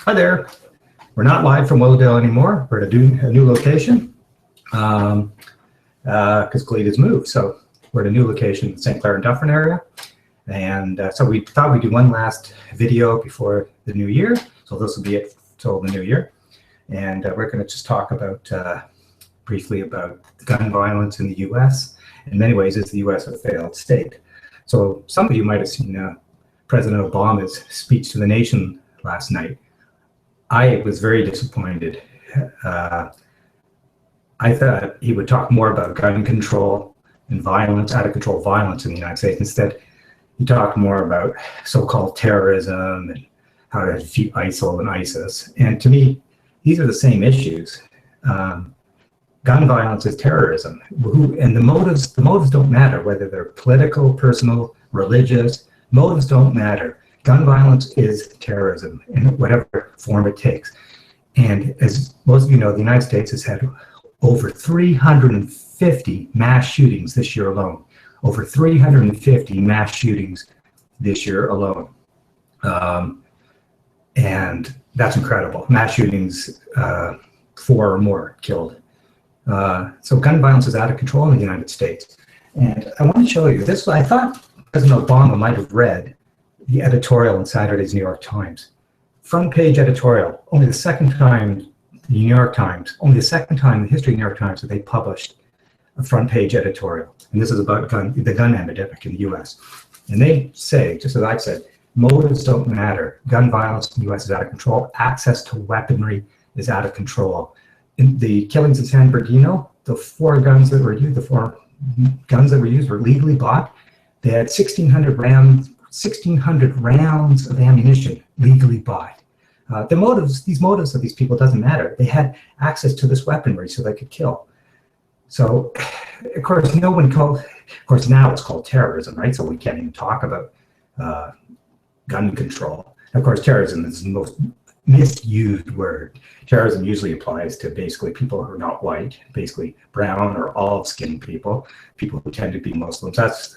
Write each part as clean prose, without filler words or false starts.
Hi there. We're not live from Willowdale anymore. We're at a new location because Glade has moved. So we're at a new location in the St. Clair and Dufferin area. And so we thought we'd do one last video before the new year. So this will be it till the new year. And we're going to just talk about briefly about gun violence in the U.S. In many ways, is the U.S. a failed state? So some of you might have seen President Obama's speech to the nation last night. I was very disappointed. I thought he would talk more about gun control and violence, out of control violence in the United States. Instead, he talked more about so-called terrorism and how to defeat ISIL and ISIS. And to me, these are the same issues. Gun violence is terrorism, and the motives don't matter, whether they're political, personal, religious. Motives don't matter. Gun violence is terrorism in whatever form it takes. And as most of you know, the United States has had over 350 mass shootings this year alone. Over 350 mass shootings this year alone. And that's incredible. Mass shootings, 4 or more killed. So gun violence is out of control in the United States. And I want to show you this. I thought President Obama might have read the editorial in Saturday's New York Times. Front page editorial, only the second time the New York Times, only the second time in the history of the New York Times that they published a front page editorial. And this is about the gun epidemic in the US. And they say, just as I said, motives don't matter. Gun violence in the US is out of control. Access to weaponry is out of control. In the killings in San Bernardino, the 4 guns that were used, were legally bought. They had 1,600 rounds of ammunition legally bought. These motives of these people doesn't matter. They had access to this weaponry so they could kill. So, of course, now it's called terrorism, right? So we can't even talk about gun control. Of course, terrorism is the most misused word. Terrorism usually applies to basically people who are not white, basically brown or olive-skinned people who tend to be Muslims. That's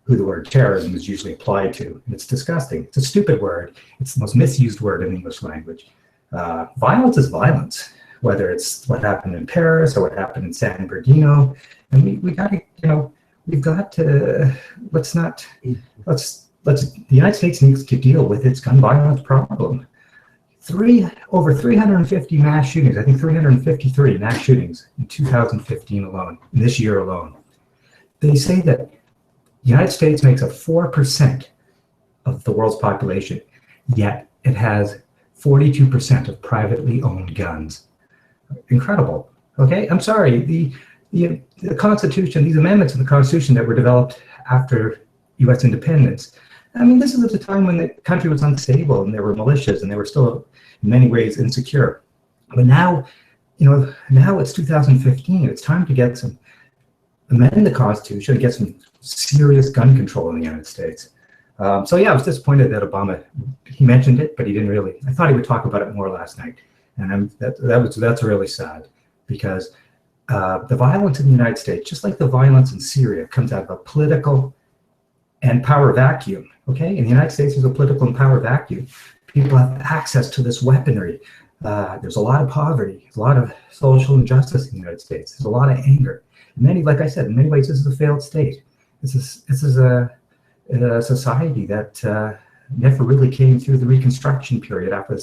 who the word terrorism is usually applied to. And it's disgusting. It's a stupid word. It's the most misused word in the English language. Violence is violence, whether it's what happened in Paris or what happened in San Bernardino. And the United States needs to deal with its gun violence problem. Over 350 mass shootings, I think 353 mass shootings in 2015 alone, in this year alone. They say that the United States makes up 4% of the world's population, yet it has 42% of privately owned guns. Incredible. Okay, I'm sorry. The Constitution, these amendments of the Constitution that were developed after U.S. independence. I mean, this is at a time when the country was unstable and there were militias and they were still in many ways insecure. But now, now it's 2015. It's time to amend the Constitution and get some serious gun control in the United States. So yeah, I was disappointed that Obama, he mentioned it, but he didn't really. I thought he would talk about it more last night, and that's really sad, because the violence in the United States, just like the violence in Syria, comes out of a political and power vacuum. Okay, in the United States, there's a political and power vacuum. People have access to this weaponry. There's a lot of poverty, there's a lot of social injustice in the United States. There's a lot of anger. Like I said, in many ways, this is a failed state. This is a society that never really came through the Reconstruction period after the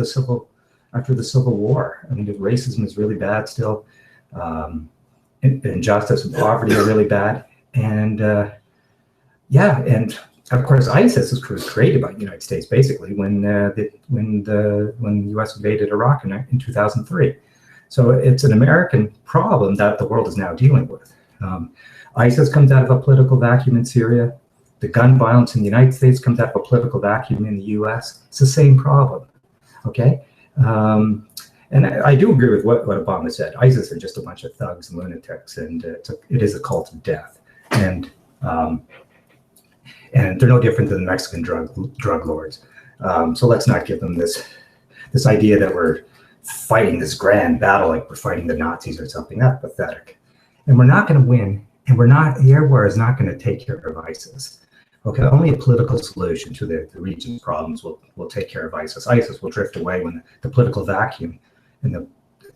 Civil War. I mean, racism is really bad still. Injustice and poverty are really bad, and and of course, ISIS was created by the United States basically when the U.S. invaded Iraq in 2003. So it's an American problem that the world is now dealing with. ISIS comes out of a political vacuum in Syria. The gun violence in the United States comes out of a political vacuum in the U.S. It's the same problem, okay? And I do agree with what Obama said. ISIS are just a bunch of thugs and lunatics, and it is a cult of death. And they're no different than the Mexican drug lords. So let's not give them this idea that we're fighting this grand battle like we're fighting the Nazis or something. That's pathetic. And we're not going to win, and the air war is not going to take care of ISIS. Okay, only a political solution to the region's problems will take care of ISIS. ISIS will drift away when the political vacuum and the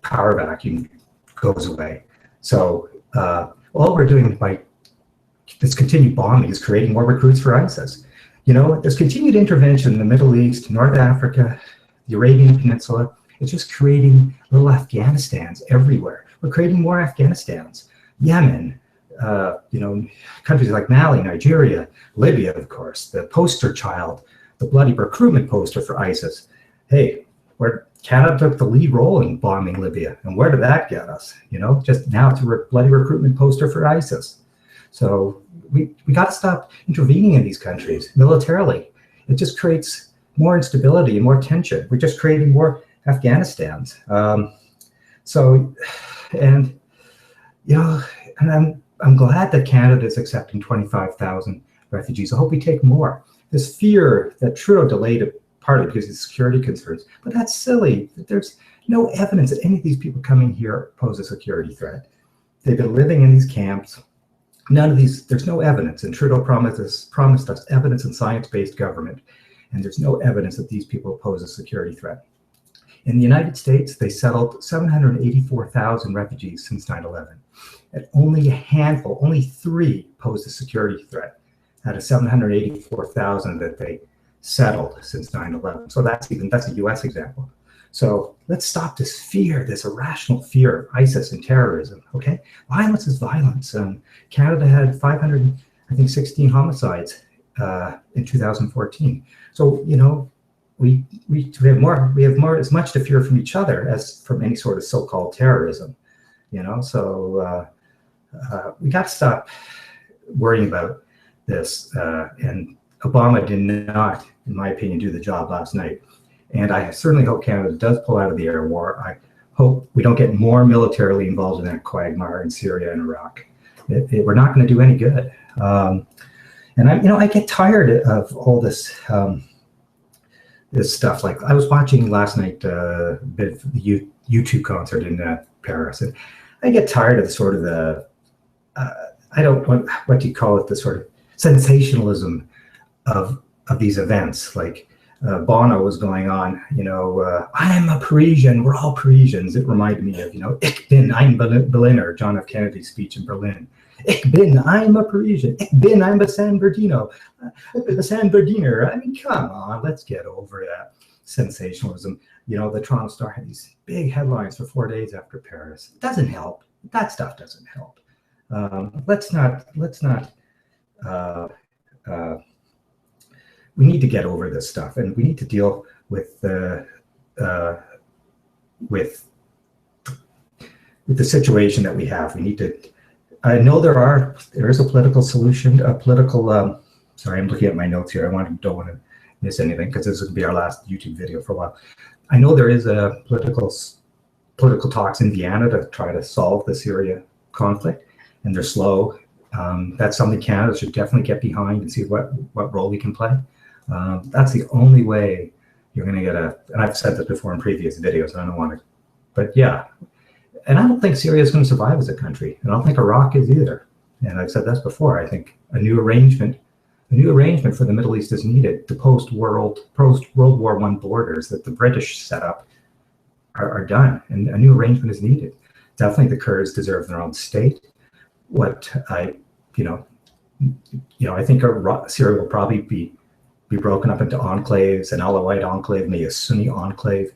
power vacuum goes away. So all we're doing by this continued bombing is creating more recruits for ISIS. You know, this continued intervention in the Middle East, North Africa, the Arabian Peninsula, it's just creating little Afghanistans everywhere. We're creating more Afghanistans. Yemen, you know, countries like Mali, Nigeria, Libya, of course, the poster child, the bloody recruitment poster for ISIS. Hey, where Canada took the lead role in bombing Libya, and where did that get us? You know, just now it's a bloody recruitment poster for ISIS. So we got to stop intervening in these countries militarily. It just creates more instability and more tension. We're just creating more Afghanistans. And you know, and I'm glad that Canada is accepting 25,000 refugees. I hope we take more. This fear that Trudeau delayed it partly because of security concerns, but that's silly. There's no evidence that any of these people coming here pose a security threat. They've been living in these camps. None of these, there's no evidence, and Trudeau promised us evidence and science-based government, and there's no evidence that these people pose a security threat. In the United States, they settled 784,000 refugees since 9/11. And only a handful, only 3 posed a security threat out of 784,000 that they settled since 9/11. So that's a US example. So let's stop this fear, this irrational fear of ISIS and terrorism, okay? Violence is violence. Canada had 516 homicides in 2014. So, you know, we have more as much to fear from each other as from any sort of so-called terrorism, you know? So we got to stop worrying about this. And Obama did not, in my opinion, do the job last night. And I certainly hope Canada does pull out of the air war. I hope we don't get more militarily involved in that quagmire in Syria and Iraq. We're not going to do any good. And I get tired of all this this stuff. Like I was watching last night a bit of the U2 concert in Paris, and I get tired of the sort of the what do you call it, the sort of sensationalism of these events. Like Bono was going on, you know, I am a Parisian, we're all Parisians. It reminded me of, you know, Ich bin ein Berliner, John F. Kennedy's speech in Berlin. Ich bin, I'm a Parisian. Ich bin, I'm a San Bernardino. A San Bernardiner. I mean, come on, let's get over that sensationalism. You know, the Toronto Star had these big headlines for 4 days after Paris. It doesn't help. That stuff doesn't help. Let's not. We need to get over this stuff, and we need to deal with the situation that we have. We need to. I know there is a political solution, a political. Sorry, I'm looking at my notes here. Don't want to miss anything because this will be our last YouTube video for a while. I know there is a political talks in Vienna to try to solve the Syria conflict, and they're slow. That's something Canada should definitely get behind and see what role we can play. That's the only way you're going to get and I've said this before in previous videos, I don't want to, but yeah. And I don't think Syria is going to survive as a country. I don't think Iraq is either. And I've said this before. I think a new arrangement for the Middle East is needed. The post-World War I borders that the British set up are done, and a new arrangement is needed. Definitely the Kurds deserve their own state. I think Syria will probably be broken up into enclaves, an Alawite enclave, maybe a Sunni enclave.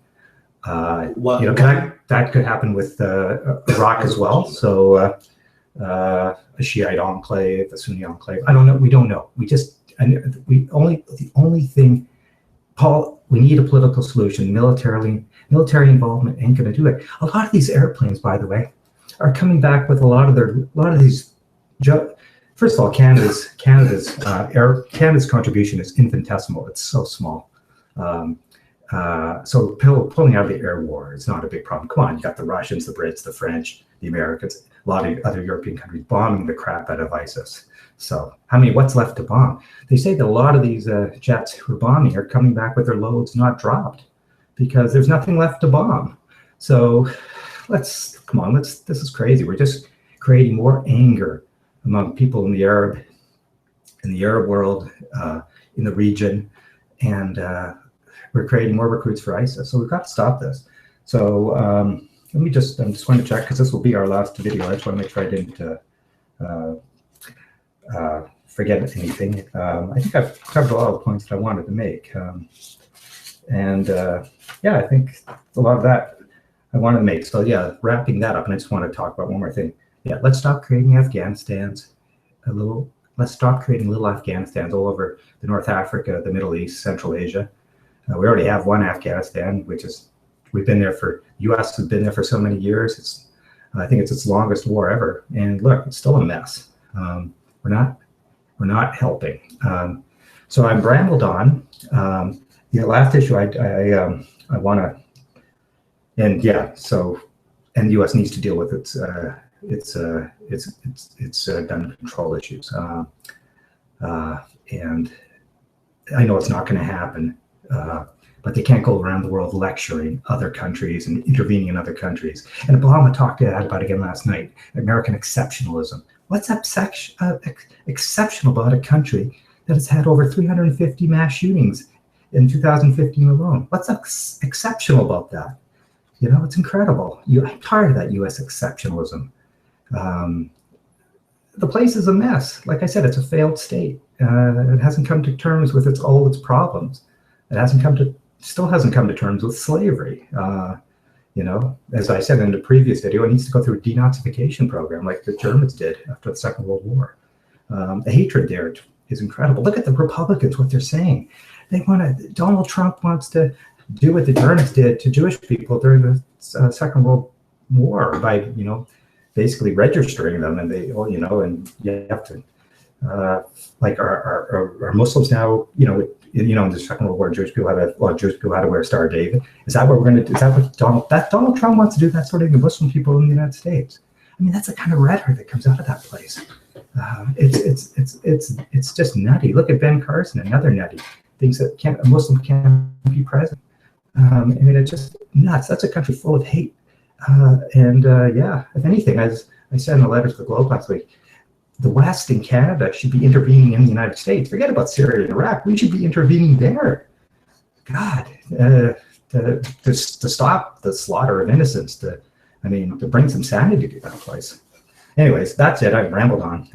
That could happen with Iraq as well. So a Shiite enclave, a Sunni enclave. I don't know. We don't know. The only thing, Paul, we need a political solution. Military involvement ain't going to do it. A lot of these airplanes, by the way, are coming back with a lot of these. First of all, Canada's contribution is infinitesimal. It's so small. So pulling out of the air war is not a big problem. Come on, you got the Russians, the Brits, the French, the Americans, a lot of other European countries bombing the crap out of ISIS. So what's left to bomb? They say that a lot of these jets who are bombing are coming back with their loads not dropped because there's nothing left to bomb. So this is crazy. We're just creating more anger among people in the Arab in the Arab world, in the region, and we're creating more recruits for ISIS. So we've got to stop this. So I'm just going to check, because this will be our last video. I just want to make sure I didn't forget anything. I think I've covered a lot of the points that I wanted to make. Yeah, I think a lot of that I wanted to make. So yeah, wrapping that up, and I just want to talk about one more thing. Yeah, let's stop creating Afghanistans let's stop creating little Afghanistans all over the North Africa, the Middle East, Central Asia. We already have one Afghanistan, which is, U.S. has been there for so many years. I think it's its longest war ever. And look, it's still a mess. We're not helping. So I'm brambled on. The last issue I want to, and yeah, so, and the U.S. needs to deal with its gun control issues. And I know it's not going to happen, but they can't go around the world lecturing other countries and intervening in other countries. And Obama talked about it again last night, American exceptionalism. What's exceptional about a country that has had over 350 mass shootings in 2015 alone? What's exceptional about that? You know, it's incredible. I'm tired of that U.S. exceptionalism. The place is a mess. Like I said, it's a failed state. It hasn't come to terms with all its problems. It still hasn't come to terms with slavery. You know, as I said in the previous video, it needs to go through a denazification program like the Germans did after the Second World War. The hatred there is incredible. Look at the Republicans, what they're saying. Donald Trump wants to do what the Germans did to Jewish people during the Second World War by, you know, basically registering them, and and you have to, like, are Muslims now, in the Second World War, Jewish people had to wear a Star of David. Is that what we're going to do? Is that what Donald Trump wants to do? That sort of thing to Muslim people in the United States? I mean, that's the kind of rhetoric that comes out of that place. It's just nutty. Look at Ben Carson, another nutty. Thinks that a Muslim can't be president. I mean, it's just nuts. That's a country full of hate. Yeah, if anything, as I said in the letter to the Globe last week, the West and Canada should be intervening in the United States. Forget about Syria and Iraq. We should be intervening there. God, to stop the slaughter of innocents, to bring some sanity to that place. Anyways, that's it. I've rambled on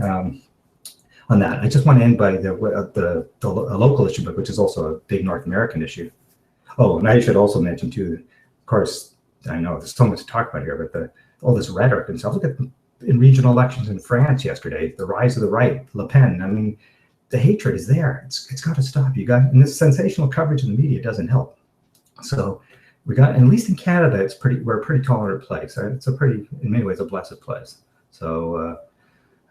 that. I just want to end by the local issue, but which is also a big North American issue. Oh, and I should also mention too, of course, I know there's so much to talk about here, but all this rhetoric and stuff. Look at in regional elections in France yesterday, the rise of the right, Le Pen. I mean, the hatred is there. It's got to stop. And this sensational coverage in the media doesn't help. So at least in Canada, we're a pretty tolerant place. It's in many ways, a blessed place. So,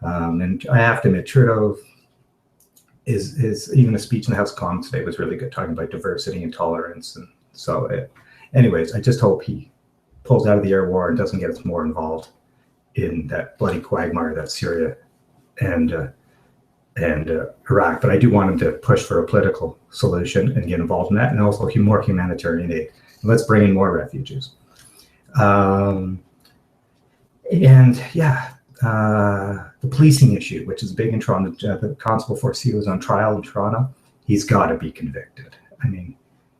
and I have to admit, Trudeau is even a speech in the House of Commons today was really good, talking about diversity and tolerance. And so, anyways, I just hope he pulls out of the air war and doesn't get us more involved in that bloody quagmire that's Syria and Iraq. But I do want him to push for a political solution and get involved in that, and also more humanitarian aid. Let's bring in more refugees. The policing issue, which is big in Toronto. The Constable 4C was on trial in Toronto. He's got to be convicted. I mean,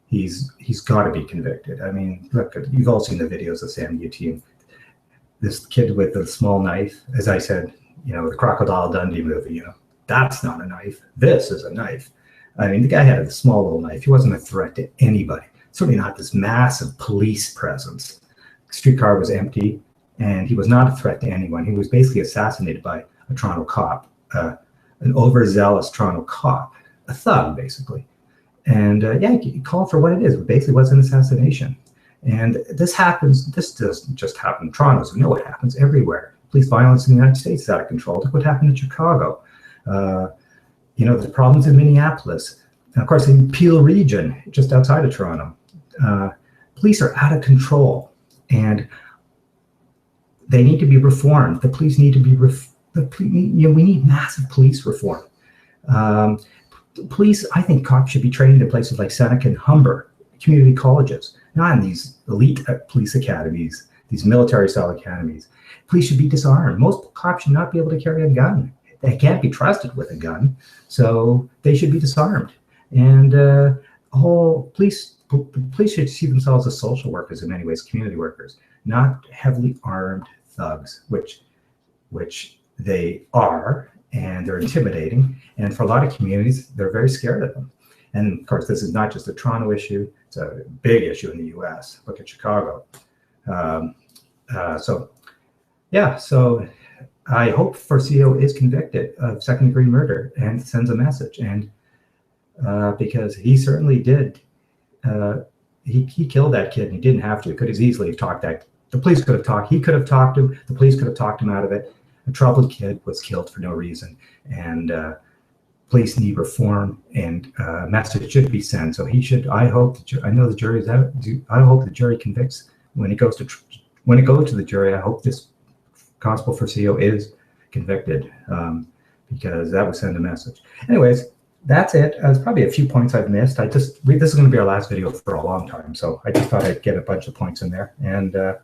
he's got to be convicted. I mean, look, you've all seen the videos of Sam Eugene. This kid with the small knife, as I said, the Crocodile Dundee movie, that's not a knife. This is a knife. I mean, the guy had a small little knife. He wasn't a threat to anybody. Certainly not this massive police presence. The streetcar was empty, and he was not a threat to anyone. He was basically assassinated by a Toronto cop, an overzealous Toronto cop, a thug, basically. And he called for what it is. It basically was an assassination. And this doesn't just happen in Toronto. So we know what happens everywhere. Police violence in the United States is out of control. Look what happened in Chicago. The problems in Minneapolis. And of course, in Peel region, just outside of Toronto. Police are out of control. And they need to be reformed. The police need to be we need massive police reform. Police, I think cops should be trained in places like Seneca and Humber, community colleges, not in these elite police academies, these military-style academies. Police should be disarmed. Most cops should not be able to carry a gun. they can't be trusted with a gun, so they should be disarmed. And police should see themselves as social workers in many ways, community workers, not heavily armed thugs, which they are, and they're intimidating. And for a lot of communities, they're very scared of them. And of course, this is not just a Toronto issue; it's a big issue in the U.S. Look at Chicago. So I hope Forcillo is convicted of second-degree murder and sends a message. And because he certainly did, he killed that kid, and he didn't have to. He could have easily talked that. The police could have talked. He could have talked him. The police could have talked him out of it. A troubled kid was killed for no reason, and police need reform, and a message should be sent. So he should. I hope. I know the jury's out. I hope the jury convicts when it goes to the jury. I hope this Constable Forcillo is convicted, because that would send a message. Anyways, that's it. There's probably a few points I've missed. This is going to be our last video for a long time, so I just thought I'd get a bunch of points in there. And to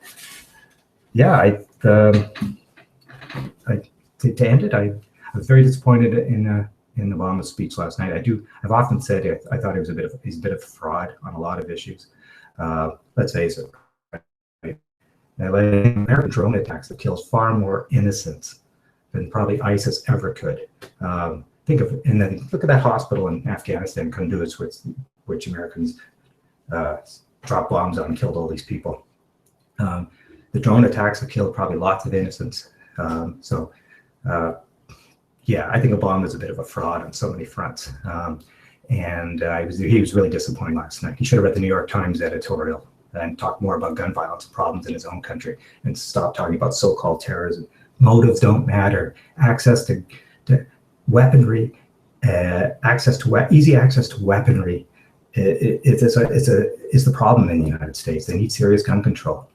end it, I was very disappointed in Obama's speech last night. I've often said I thought he's a bit of a fraud on a lot of issues. Let's face it. American drone attacks that kills far more innocents than probably ISIS ever could. Think of, and then look at that hospital in Afghanistan, Kunduz, which Americans dropped bombs on and killed all these people. The drone attacks have killed probably lots of innocents. Yeah, I think Obama is a bit of a fraud on so many fronts. And he was really disappointing last night. He should have read the New York Times editorial and talk more about gun violence and problems in his own country, and stop talking about so-called terrorism. Motives don't matter. Access to weaponry, easy access to weaponry is the problem in the United States. They need serious gun control.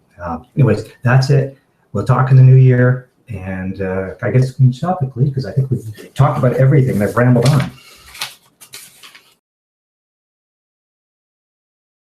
Anyways, that's it. We'll talk in the new year, and I guess we can stop it, please, because I think we've talked about everything. I've rambled on.